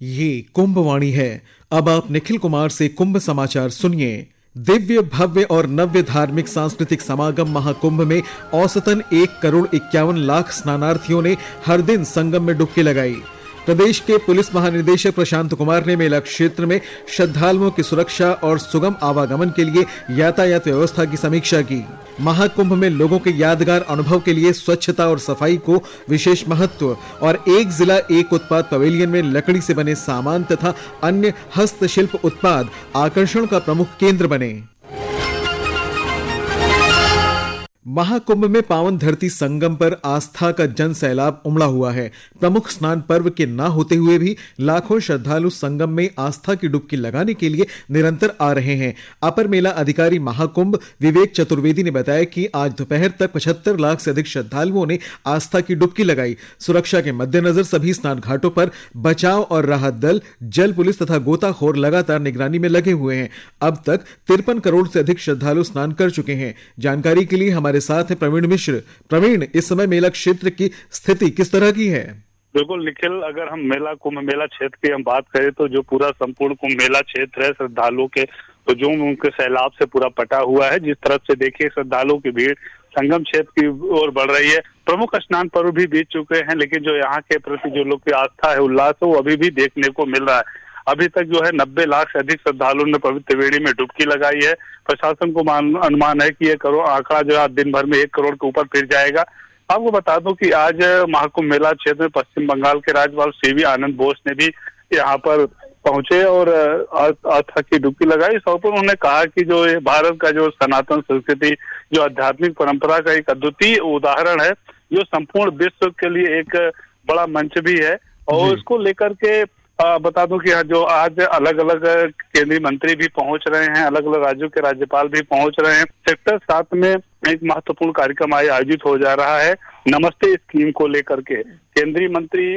ये कुंभवाणी है। अब आप निखिल कुमार से कुंभ समाचार सुनिए। दिव्य भव्य और नव्य धार्मिक सांस्कृतिक समागम महाकुंभ में औसतन 1,51,00,000 स्नानार्थियों ने हर दिन संगम में डुबकी लगाई। प्रदेश के पुलिस महानिदेशक प्रशांत कुमार ने मेला क्षेत्र में श्रद्धालुओं की सुरक्षा और सुगम आवागमन के लिए यातायात व्यवस्था की समीक्षा की। महाकुंभ में लोगों के यादगार अनुभव के लिए स्वच्छता और सफाई को विशेष महत्व और एक जिला एक उत्पाद पवेलियन में लकड़ी से बने सामान तथा अन्य हस्तशिल्प उत्पाद आकर्षण का प्रमुख केंद्र बने। महाकुंभ में पावन धरती संगम पर आस्था का जन सैलाब उमड़ा हुआ है। प्रमुख स्नान पर्व के ना होते हुए भी लाखों श्रद्धालु संगम में आस्था की डुबकी लगाने के लिए निरंतर आ रहे हैं। अपर मेला अधिकारी महाकुंभ विवेक चतुर्वेदी ने बताया कि आज दोपहर तक 75 लाख से अधिक श्रद्धालुओं ने आस्था की डुबकी लगाई। सुरक्षा के मद्देनजर सभी स्नान घाटों पर बचाव और राहत दल, जल पुलिस तथा गोताखोर लगातार निगरानी में लगे हुए हैं। अब तक 53 करोड़ से अधिक श्रद्धालु स्नान कर चुके हैं। जानकारी के लिए हमारे साथ है प्रवीण मिश्र। प्रवीण, इस समय मेला क्षेत्र की स्थिति किस तरह की है? बिल्कुल निखिल, अगर हम कुंभ मेला क्षेत्र की हम बात करें तो जो पूरा संपूर्ण कुंभ मेला क्षेत्र है श्रद्धालुओं के तो जो उनके सैलाब से पूरा पटा हुआ है। जिस तरफ से देखिए श्रद्धालुओं की भीड़ संगम क्षेत्र की ओर बढ़ रही है। प्रमुख स्नान पर्व भी बीत चुके हैं, लेकिन जो यहाँ के प्रति जो लोग की आस्था है, उल्लास है, वो अभी भी देखने को मिल रहा है। अभी तक जो है 90 लाख से अधिक श्रद्धालुओं ने पवित्र त्रिवेणी में डुबकी लगाई है। प्रशासन को अनुमान है कि ये आंकड़ा जो है दिन भर में 1 करोड़ के ऊपर फिर जाएगा। आपको बता दूं कि आज महाकुंभ मेला क्षेत्र में पश्चिम बंगाल के राज्यपाल सीवी आनंद बोस ने भी यहाँ पर पहुंचे और आस्था की डुबकी लगाई। इस अवसर पर उन्होंने कहा कि जो ये भारत का जो सनातन संस्कृति, जो आध्यात्मिक परंपरा का एक अद्वितीय उदाहरण है, जो संपूर्ण विश्व के लिए एक बड़ा मंच भी है। और इसको लेकर के बता दूं कि जो आज अलग अलग केंद्रीय मंत्री भी पहुंच रहे हैं, अलग अलग राज्यों के राज्यपाल भी पहुंच रहे हैं। सेक्टर 7 में एक महत्वपूर्ण कार्यक्रम आयोजित हो जा रहा है नमस्ते स्कीम को लेकर के। केंद्रीय मंत्री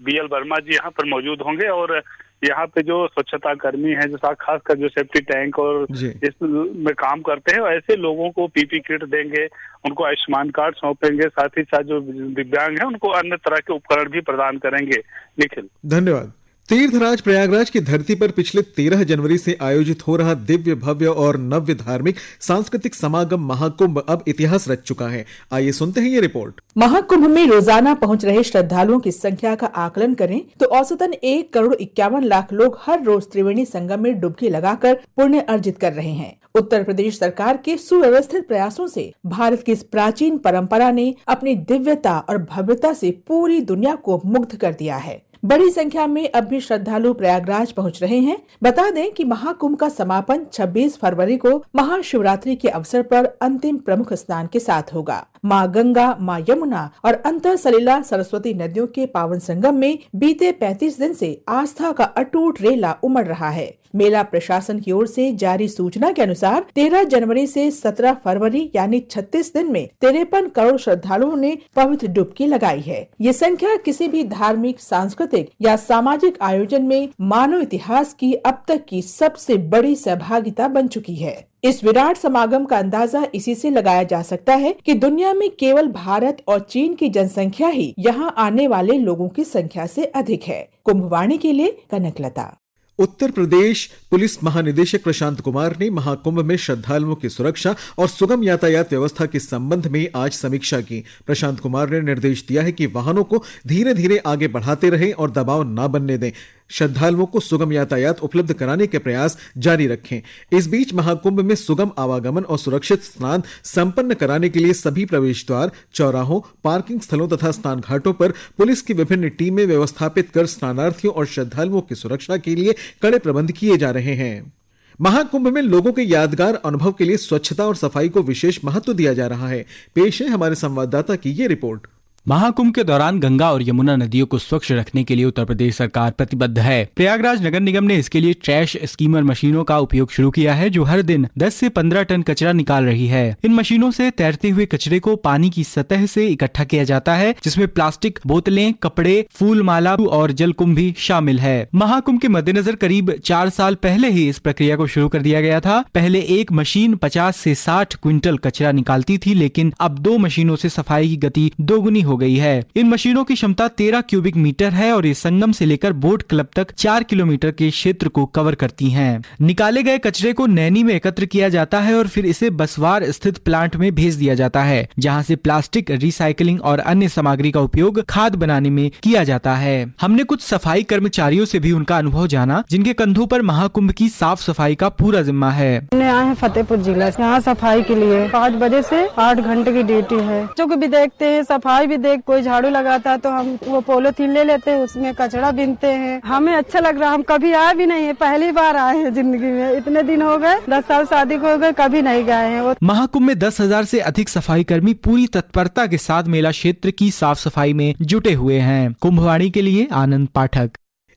BL वर्मा जी यहाँ पर मौजूद होंगे और यहाँ पे जो स्वच्छता कर्मी हैं, जो खासकर जो सेफ्टी टैंक और इस में काम करते हैं, ऐसे लोगों को PP किट देंगे, उनको आयुष्मान कार्ड सौंपेंगे, साथ ही साथ जो दिव्यांग हैं उनको अन्य तरह के उपकरण भी प्रदान करेंगे। निखिल, धन्यवाद। तीर्थराज प्रयागराज की धरती पर पिछले 13 जनवरी से आयोजित हो रहा दिव्य भव्य और नव्य धार्मिक सांस्कृतिक समागम महाकुंभ अब इतिहास रच चुका है। आइए सुनते हैं ये रिपोर्ट। महाकुंभ में रोजाना पहुंच रहे श्रद्धालुओं की संख्या का आकलन करें तो औसतन 1,51,00,000 लोग हर रोज त्रिवेणी संगम में डुबकी लगाकर पुण्य अर्जित कर रहे हैं। उत्तर प्रदेश सरकार के सुव्यवस्थित प्रयासों से भारत की इस प्राचीन परंपरा ने अपनी दिव्यता और भव्यता से पूरी दुनिया को मुग्ध कर दिया है। बड़ी संख्या में अब भी श्रद्धालु प्रयागराज पहुंच रहे हैं। बता दें कि महाकुंभ का समापन 26 फरवरी को महाशिवरात्रि के अवसर पर अंतिम प्रमुख स्नान के साथ होगा। माँ गंगा, माँ यमुना और अंतर सलिला सरस्वती नदियों के पावन संगम में बीते 35 दिन से आस्था का अटूट रेला उमड़ रहा है। मेला प्रशासन की ओर से जारी सूचना के अनुसार 13 जनवरी से 17 फरवरी यानी 36 दिन में 53 करोड़ श्रद्धालुओं ने पवित्र डुबकी लगाई है। ये संख्या किसी भी धार्मिक, सांस्कृतिक या सामाजिक आयोजन में मानव इतिहास की अब तक की सबसे बड़ी सहभागिता बन चुकी है। इस विराट समागम का अंदाजा इसी से लगाया जा सकता है कि दुनिया में केवल भारत और चीन की जनसंख्या ही यहाँ आने वाले लोगों की संख्या से अधिक है। कुंभवाणी के लिए कनकलता। उत्तर प्रदेश पुलिस महानिदेशक प्रशांत कुमार ने महाकुंभ में श्रद्धालुओं की सुरक्षा और सुगम यातायात व्यवस्था के संबंध में आज समीक्षा की। प्रशांत कुमार ने निर्देश दिया है कि वाहनों को धीरे धीरे आगे बढ़ाते रहें और दबाव न बनने दें। श्रद्धालुओं को सुगम यातायात उपलब्ध कराने के प्रयास जारी रखें। इस बीच महाकुंभ में सुगम आवागमन और सुरक्षित स्नान संपन्न कराने के लिए सभी प्रवेश द्वार, चौराहों, पार्किंग स्थलों तथा स्नान घाटों पर पुलिस की विभिन्न टीमें व्यवस्थापित कर स्नानार्थियों और श्रद्धालुओं की सुरक्षा के लिए कड़े प्रबंध किए जा रहे हैं। महाकुंभ में लोगों के यादगार अनुभव के लिए स्वच्छता और सफाई को विशेष महत्व दिया जा रहा है। पेश है हमारे संवाददाता की ये रिपोर्ट। महाकुंभ के दौरान गंगा और यमुना नदियों को स्वच्छ रखने के लिए उत्तर प्रदेश सरकार प्रतिबद्ध है। प्रयागराज नगर निगम ने इसके लिए ट्रैश स्कीमर मशीनों का उपयोग शुरू किया है, जो हर दिन 10 से 15 टन कचरा निकाल रही है। इन मशीनों से तैरते हुए कचरे को पानी की सतह से इकट्ठा किया जाता है, जिसमें प्लास्टिक, बोतलें, कपड़े, फूल माला और जलकुंभ भी शामिल है। महाकुंभ के मद्देनजर करीब 4 साल पहले ही इस प्रक्रिया को शुरू कर दिया गया था। पहले एक मशीन 50 से 60 क्विंटल कचरा निकालती थी, लेकिन अब 2 मशीनों से सफाई की गति दोगुनी हो गई है। इन मशीनों की क्षमता 13 क्यूबिक मीटर है और ये संगम से लेकर बोट क्लब तक 4 किलोमीटर के क्षेत्र को कवर करती हैं। निकाले गए कचरे को नैनी में एकत्र किया जाता है और फिर इसे बसवार स्थित प्लांट में भेज दिया जाता है, जहां से प्लास्टिक रिसाइकलिंग और अन्य सामग्री का उपयोग खाद बनाने में किया जाता है। हमने कुछ सफाई कर्मचारियों से भी उनका अनुभव जाना, जिनके कंधों पर महाकुंभ की साफ सफाई का पूरा जिम्मा है। आए हैं फतेहपुर जिला, यहाँ सफाई के लिए 5 बजे से 8 घंटे की ड्यूटी है। बच्चों को भी देखते हैं, सफाई भी देख, कोई झाड़ू लगाता है तो हम वो पॉलीथीन ले लेते हैं, उसमें कचरा बीनते हैं। हमें अच्छा लग रहा है, हम कभी आए भी नहीं है, पहली बार आए हैं जिंदगी में। इतने दिन हो गए, 10 साल शादी को हो गए, कभी नहीं गए हैं। महाकुंभ में 10,000 से अधिक सफाई कर्मी पूरी तत्परता के साथ मेला क्षेत्र की साफ सफाई में जुटे हुए हैं। कुंभवाणी के लिए आनंद पाठक।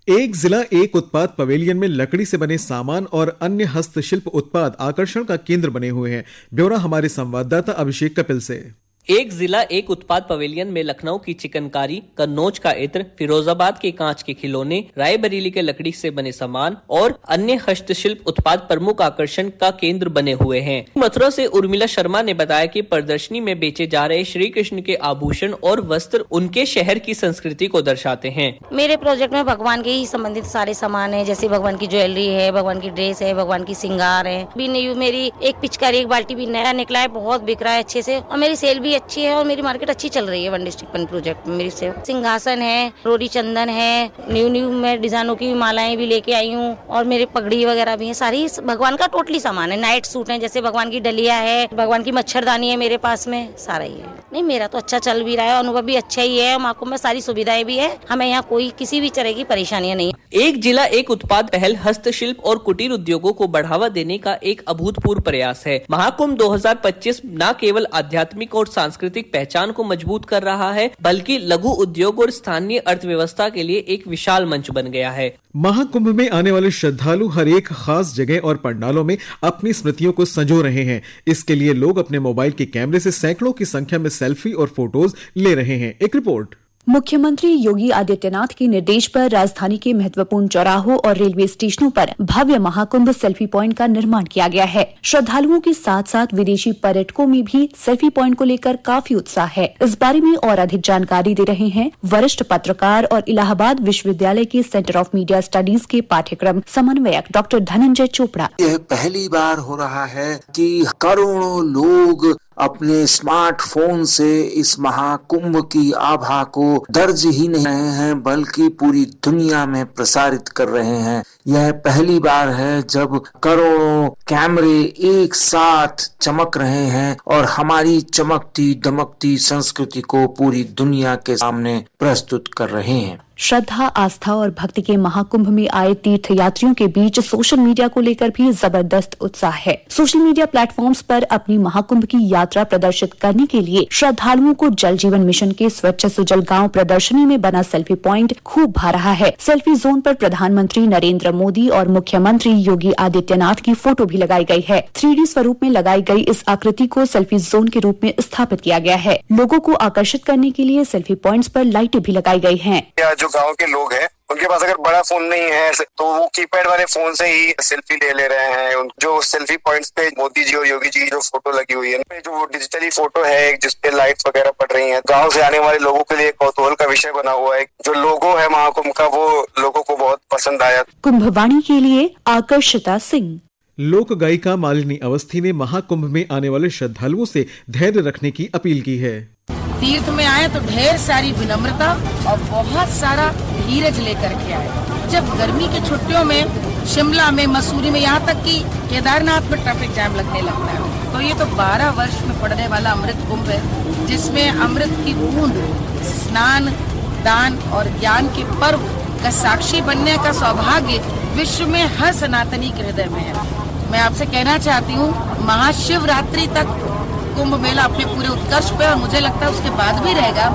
एक जिला एक उत्पाद पवेलियन में लकड़ी से बने सामान और अन्य हस्तशिल्प उत्पाद आकर्षण का केंद्र बने हुए हैं। ब्यौरा हमारे संवाददाता अभिषेक कपिल से। एक जिला एक उत्पाद पवेलियन में लखनऊ की चिकनकारी, कन्नौज का इत्र, फिरोजाबाद के कांच के खिलौने, रायबरेली के लकड़ी से बने सामान और अन्य हस्तशिल्प उत्पाद प्रमुख आकर्षण का केंद्र बने हुए हैं। मथुरा से उर्मिला शर्मा ने बताया कि प्रदर्शनी में बेचे जा रहे श्री कृष्ण के आभूषण और वस्त्र उनके शहर की संस्कृति को दर्शाते हैं। मेरे प्रोजेक्ट में भगवान के ही संबंधित सारे सामान है, जैसे भगवान की ज्वेलरी है, भगवान की ड्रेस है, भगवान की श्रृंगार है। मेरी एक पिचकारी, एक बाल्टी भी नया निकला है, बहुत बिक रहा है अच्छे से, और मेरी सेल भी अच्छी है और मेरी मार्केट अच्छी चल रही है। वन डिस्ट्रिक्ट वन प्रोजेक्ट में मेरी से सिंहासन है, रोरी चंदन है, न्यू मैं डिजाइनों की मालाएं भी लेके आई हूँ, और मेरे पगड़ी वगैरह भी है। सारी भगवान का टोटली सामान है। नाइट सूट है, जैसे भगवान की डलिया है, भगवान की मच्छरदानी है मेरे पास में, सारा ही है। नहीं, मेरा तो अच्छा चल भी रहा है, अनुभव भी अच्छा ही है। महाकुंभ में सारी सुविधाएं भी है, हमें यहाँ कोई किसी भी तरह की परेशानियां नहीं। एक जिला एक उत्पाद पहल हस्तशिल्प और कुटीर उद्योगों को बढ़ावा देने का एक अभूतपूर्व प्रयास है। महाकुंभ 2025 न केवल आध्यात्मिक और सांस्कृतिक पहचान को मजबूत कर रहा है, बल्कि लघु उद्योग और स्थानीय अर्थव्यवस्था के लिए एक विशाल मंच बन गया है। महाकुंभ में आने वाले श्रद्धालु हर एक खास जगह और पंडालों में अपनी स्मृतियों को संजो रहे हैं। इसके लिए लोग अपने मोबाइल के कैमरे से सैकड़ों की संख्या में सेल्फी और फोटोज ले रहे हैं। एक रिपोर्ट। मुख्यमंत्री योगी आदित्यनाथ के निर्देश पर राजधानी के महत्वपूर्ण चौराहों और रेलवे स्टेशनों पर भव्य महाकुंभ सेल्फी पॉइंट का निर्माण किया गया है। श्रद्धालुओं के साथ साथ विदेशी पर्यटकों में भी सेल्फी पॉइंट को लेकर काफी उत्साह है। इस बारे में और अधिक जानकारी दे रहे हैं वरिष्ठ पत्रकार और इलाहाबाद विश्वविद्यालय के सेंटर ऑफ मीडिया स्टडीज के पाठ्यक्रम समन्वयक डॉक्टर धनंजय चोपड़ा। यह पहली बार हो रहा है कि करोड़ों लोग अपने स्मार्टफोन से इस महाकुंभ की आभा को दर्ज ही नहीं रहे हैं, बल्कि पूरी दुनिया में प्रसारित कर रहे हैं। यह पहली बार है जब करोड़ों कैमरे एक साथ चमक रहे हैं और हमारी चमकती दमकती संस्कृति को पूरी दुनिया के सामने प्रस्तुत कर रहे हैं। श्रद्धा, आस्था और भक्ति के महाकुंभ में आए तीर्थ यात्रियों के बीच सोशल मीडिया को लेकर भी जबरदस्त उत्साह है। सोशल मीडिया प्लेटफॉर्म्स पर अपनी महाकुंभ की यात्रा प्रदर्शित करने के लिए श्रद्धालुओं को जल जीवन मिशन के स्वच्छ सुजल गांव प्रदर्शनी में बना सेल्फी पॉइंट खूब भा रहा है। सेल्फी जोन पर प्रधानमंत्री नरेंद्र मोदी और मुख्यमंत्री योगी आदित्यनाथ की फोटो भी लगाई गई है। 3D स्वरूप में लगाई गई इस आकृति को सेल्फी जोन के रूप में स्थापित किया गया है। लोगों को आकर्षित करने के लिए सेल्फी पॉइंट्स पर लाइटें भी लगाई गई हैं। जो गांव के लोग हैं उनके पास अगर बड़ा फोन नहीं है तो वो कीपैड वाले फोन से ही सेल्फी ले रहे हैं। जो सेल्फी पॉइंट्स पे मोदी जी और योगी जी की जो फोटो लगी हुई है, जो डिजिटली फोटो है जिसपे लाइट्स वगैरह पड़ रही हैं, गांव से आने वाले लोगों के लिए कौतूहल का विषय बना हुआ है। जो लोगो है महाकुंभ का वो लोगों को बहुत पसंद आया। कुंभवाणी के लिए आकर्षिता सिंह। लोक गायिका मालिनी अवस्थी ने महाकुंभ में आने वाले श्रद्धालुओं से धैर्य रखने की अपील की है। तीर्थ में आए तो ढेर सारी विनम्रता और बहुत सारा धीरज लेकर के आए। जब गर्मी की छुट्टियों में शिमला में, मसूरी में, यहाँ तक कि केदारनाथ में ट्रैफिक जाम लगने लगता है, तो ये तो 12 वर्ष में पड़ने वाला अमृत कुंभ है, जिसमें अमृत की बूंद स्नान, दान और ज्ञान के पर्व का साक्षी बनने का सौभाग्य विश्व में हर सनातनी के हृदय में है। मैं आपसे कहना चाहती हूँ, महाशिवरात्रि तक कुंभ मेला अपने पूरे उत्कर्ष पे, और मुझे लगता है उसके बाद भी रहेगा,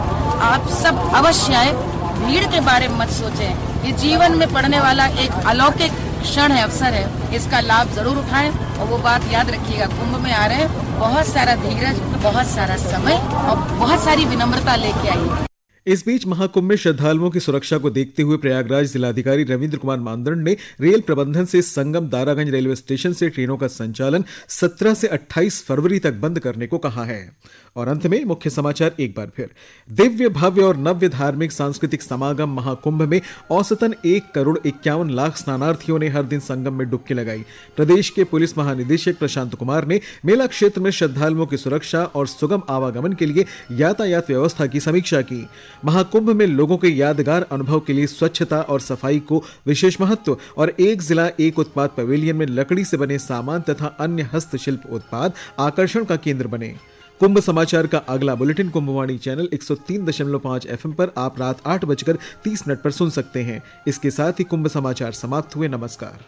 आप सब अवश्य आए, भीड़ के बारे में मत सोचें। ये जीवन में पड़ने वाला एक अलौकिक क्षण है, अवसर है, इसका लाभ जरूर उठाएं। और वो बात याद रखिएगा, कुंभ में आ रहे हैं, बहुत सारा धीरज, बहुत सारा समय और बहुत सारी विनम्रता लेके आइए। इस बीच महाकुंभ में श्रद्धालुओं की सुरक्षा को देखते हुए प्रयागराज जिलाधिकारी रविंद्र कुमार मानदंड ने रेल प्रबंधन से संगम दारागंज रेलवे स्टेशन से ट्रेनों का संचालन 17 से 28 फरवरी तक बंद करने को कहा है। और अंत में मुख्य समाचार एक बार फिर। दिव्य भव्य और नव्य धार्मिक सांस्कृतिक समागम महाकुंभ में औसतन 1,51,00,000 स्नानार्थियों ने हर दिन संगम में डुबकी लगाई। प्रदेश के पुलिस महानिदेशक प्रशांत कुमार ने मेला क्षेत्र में श्रद्धालुओं की सुरक्षा और सुगम आवागमन के लिए यातायात व्यवस्था की समीक्षा की। महाकुंभ में लोगों के यादगार अनुभव के लिए स्वच्छता और सफाई को विशेष महत्व और एक जिला एक उत्पाद पवेलियन में लकड़ी से बने सामान तथा अन्य हस्तशिल्प उत्पाद आकर्षण का केंद्र बने। कुंभ समाचार का अगला बुलेटिन कुंभवाणी चैनल 103.5 FM पर आप रात 8:30 पर सुन सकते हैं। इसके साथ ही कुंभ समाचार समाप्त हुए। नमस्कार।